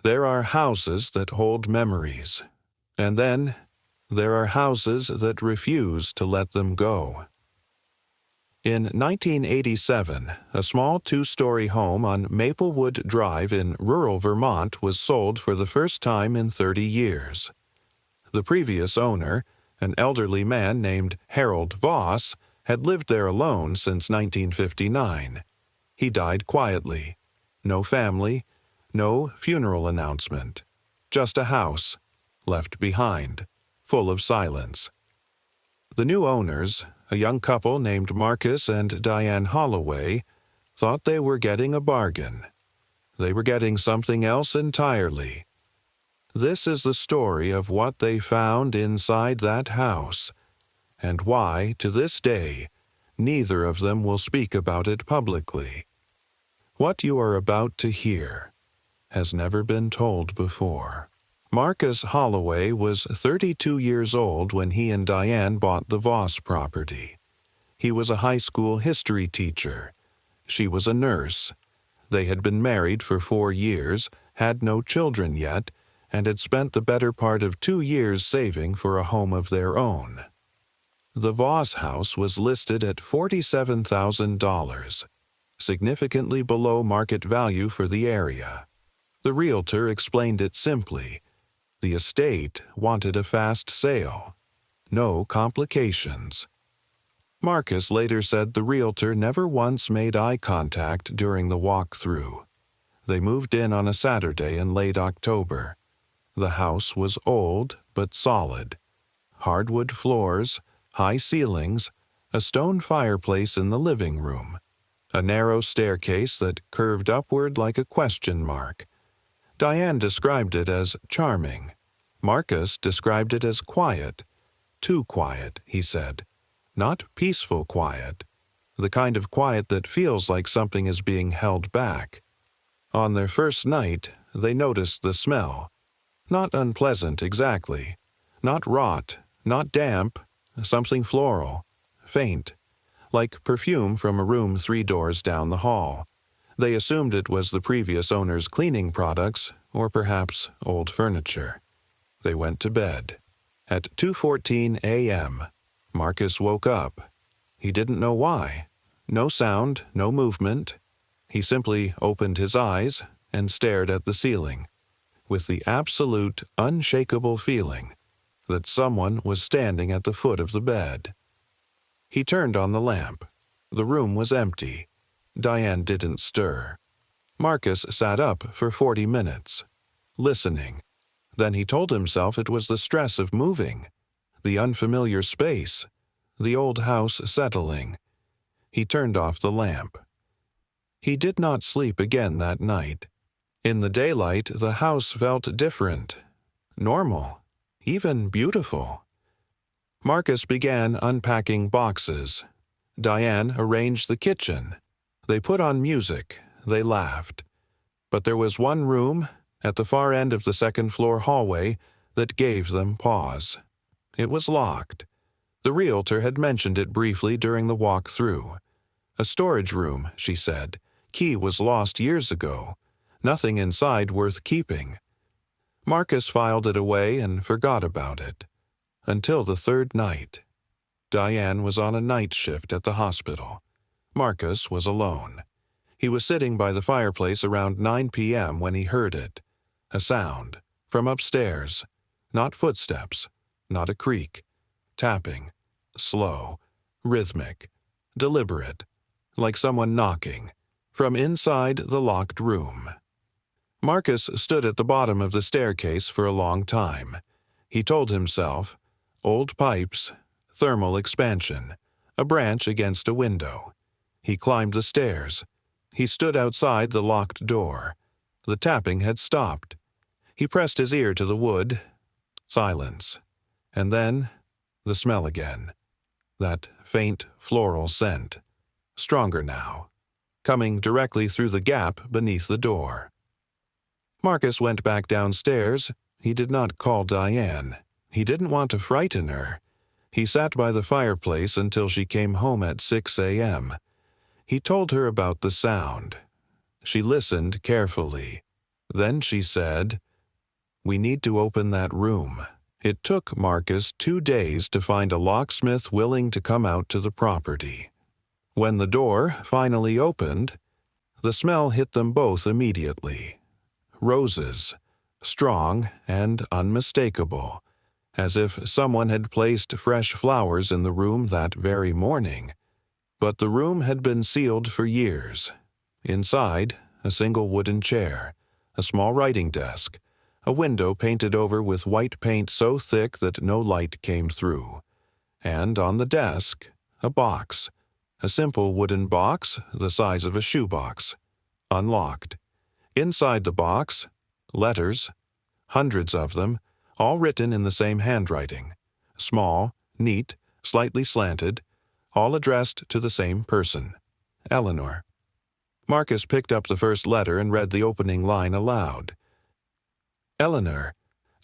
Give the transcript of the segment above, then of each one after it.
There are houses that hold memories, and then there are houses that refuse to let them go. In 1987, a small two-story home on Maplewood Drive in rural Vermont was sold for the first time in 30 years. The previous owner, an elderly man named Harold Voss, had lived there alone since 1959. He died quietly. No family, no funeral announcement. Just a house, left behind, full of silence. The new owners, a young couple named Marcus and Diane Holloway, thought they were getting a bargain. They were getting something else entirely. This is the story of what they found inside that house, and why, to this day, neither of them will speak about it publicly. What you are about to hear has never been told before. Marcus Holloway was 32 years old when he and Diane bought the Voss property. He was a high school history teacher. She was a nurse. They had been married for 4 years, had no children yet, and had spent the better part of 2 years saving for a home of their own. The Voss house was listed at $47,000, significantly below market value for the area. The realtor explained it simply. The estate wanted a fast sale. No complications. Marcus later said the realtor never once made eye contact during the walk-through. They moved in on a Saturday in late October. The house was old but solid. Hardwood floors, high ceilings, a stone fireplace in the living room, a narrow staircase that curved upward like a question mark. Diane described it as charming. Marcus described it as quiet. Too quiet, he said. Not peaceful quiet. The kind of quiet that feels like something is being held back. On their first night, they noticed the smell. Not unpleasant exactly. Not rot, not damp, something floral, faint, like perfume from a room 3 doors down the hall. They assumed it was the previous owner's cleaning products, or perhaps old furniture. They went to bed. At 2:14 a.m., Marcus woke up. He didn't know why. No sound, no movement. He simply opened his eyes and stared at the ceiling, with the absolute, unshakable feeling that someone was standing at the foot of the bed. He turned on the lamp. The room was empty. Diane didn't stir. Marcus sat up for 40 minutes, listening. Then he told himself it was the stress of moving, the unfamiliar space, the old house settling. He turned off the lamp. He did not sleep again that night. In the daylight, the house felt different, normal, even beautiful. Marcus began unpacking boxes. Diane arranged the kitchen. They put on music. They laughed. But there was one room, at the far end of the second-floor hallway, that gave them pause. It was locked. The realtor had mentioned it briefly during the walk-through. A storage room, she said. Key was lost years ago. Nothing inside worth keeping. Marcus filed it away and forgot about it. Until the third night. Diane was on a night shift at the hospital. Marcus was alone. He was sitting by the fireplace around 9 p.m. when he heard it. A sound. From upstairs. Not footsteps. Not a creak. Tapping. Slow. Rhythmic. Deliberate. Like someone knocking. From inside the locked room. Marcus stood at the bottom of the staircase for a long time. He told himself, old pipes, thermal expansion, a branch against a window. He climbed the stairs. He stood outside the locked door. The tapping had stopped. He pressed his ear to the wood. Silence. And then, the smell again. That faint floral scent. Stronger now. Coming directly through the gap beneath the door. Marcus went back downstairs. He did not call Diane. He didn't want to frighten her. He sat by the fireplace until she came home at 6 a.m. He told her about the sound. She listened carefully. Then she said, "We need to open that room." It took Marcus 2 days to find a locksmith willing to come out to the property. When the door finally opened, the smell hit them both immediately. Roses, strong and unmistakable, as if someone had placed fresh flowers in the room that very morning. But the room had been sealed for years. Inside, a single wooden chair, a small writing desk, a window painted over with white paint so thick that no light came through, and on the desk, a box, a simple wooden box the size of a shoebox, unlocked. Inside the box, letters, hundreds of them, all written in the same handwriting, small, neat, slightly slanted, all addressed to the same person, Eleanor. Marcus picked up the first letter and read the opening line aloud. "Eleanor,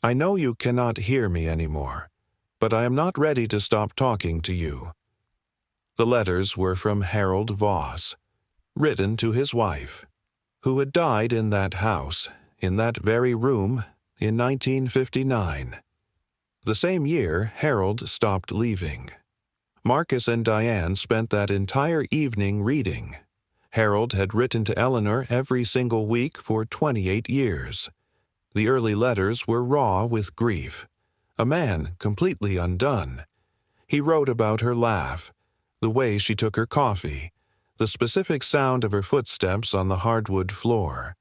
I know you cannot hear me anymore, but I am not ready to stop talking to you." The letters were from Harold Voss, written to his wife, who had died in that house, in that very room, in 1959. The same year, Harold stopped leaving. Marcus and Diane spent that entire evening reading. Harold had written to Eleanor every single week for 28 years. The early letters were raw with grief. A man completely undone. He wrote about her laugh, the way she took her coffee, the specific sound of her footsteps on the hardwood floor.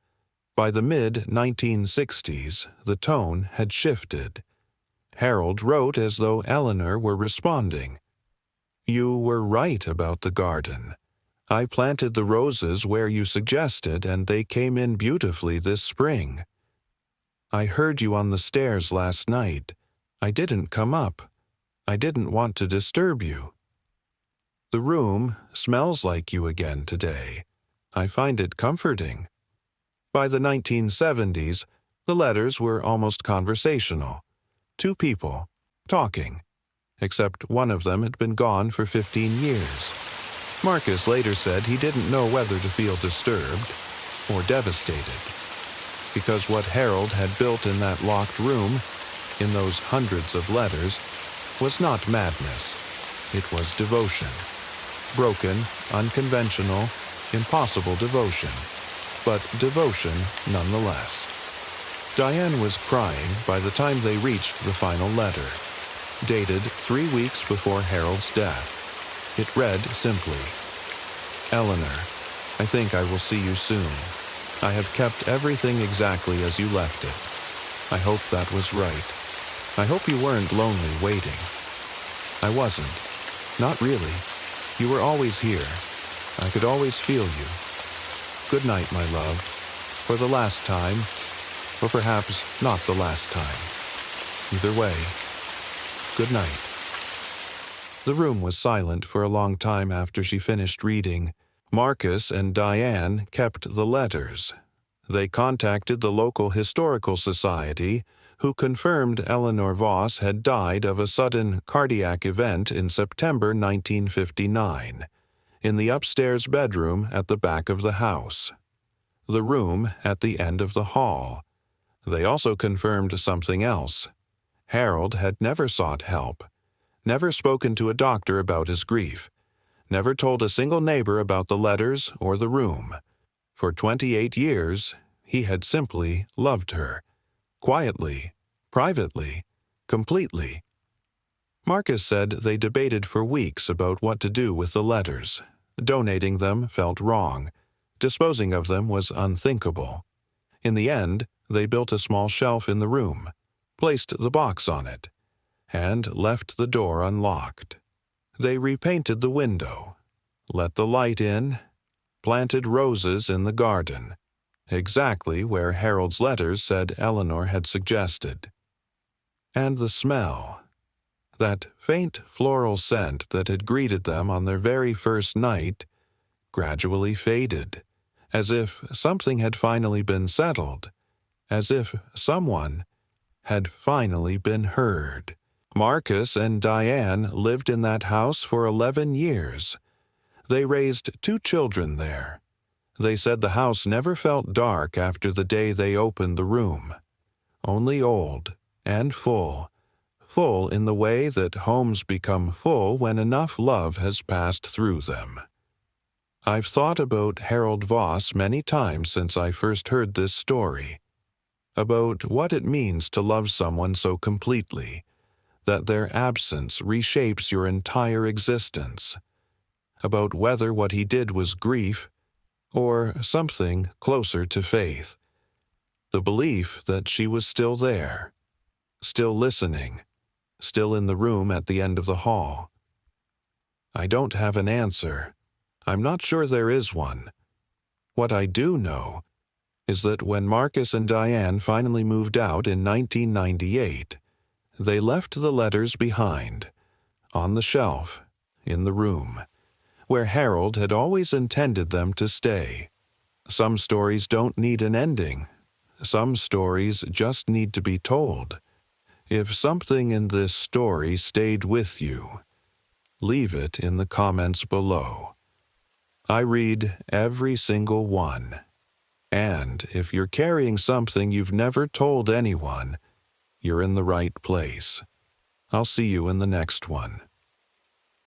By the mid-1960s, the tone had shifted. Harold wrote as though Eleanor were responding. "You were right about the garden. I planted the roses where you suggested, and they came in beautifully this spring. I heard you on the stairs last night. I didn't come up. I didn't want to disturb you. The room smells like you again today. I find it comforting." By the 1970s, the letters were almost conversational. Two people, talking, except one of them had been gone for 15 years. Marcus later said he didn't know whether to feel disturbed or devastated, because what Harold had built in that locked room, in those hundreds of letters, was not madness. It was devotion. Broken, unconventional, impossible devotion, but devotion nonetheless. Diane was crying by the time they reached the final letter, dated 3 weeks before Harold's death. It read simply, "Eleanor, I think I will see you soon. I have kept everything exactly as you left it. I hope that was right. I hope you weren't lonely waiting. I wasn't. Not really. You were always here. I could always feel you. Good night, my love. For the last time, or perhaps not the last time. Either way, good night." The room was silent for a long time after she finished reading. Marcus and Diane kept the letters. They contacted the local historical society, who confirmed Eleanor Voss had died of a sudden cardiac event in September 1959, in the upstairs bedroom at the back of the house, the room at the end of the hall. They also confirmed something else. Harold had never sought help, never spoken to a doctor about his grief, never told a single neighbor about the letters or the room. For 28 years, he had simply loved her, quietly, privately, completely. Marcus said they debated for weeks about what to do with the letters. Donating them felt wrong. Disposing of them was unthinkable. In the end, they built a small shelf in the room, placed the box on it, and left the door unlocked. They repainted the window, let the light in, planted roses in the garden, exactly where Harold's letters said Eleanor had suggested. And the smell, that faint floral scent that had greeted them on their very first night, gradually faded, as if something had finally been settled, as if someone had finally been heard. Marcus and Diane lived in that house for 11 years. They raised 2 children there. They said the house never felt dark after the day they opened the room. Only old and full. Full in the way that homes become full when enough love has passed through them. I've thought about Harold Voss many times since I first heard this story. About what it means to love someone so completely, that their absence reshapes your entire existence. About whether what he did was grief or something closer to faith. The belief that she was still there, still listening, still in the room at the end of the hall. I don't have an answer. I'm not sure there is one. What I do know is that when Marcus and Diane finally moved out in 1998, they left the letters behind, on the shelf, in the room, where Harold had always intended them to stay. Some stories don't need an ending. Some stories just need to be told. If something in this story stayed with you, leave it in the comments below. I read every single one. And if you're carrying something you've never told anyone, you're in the right place. I'll see you in the next one.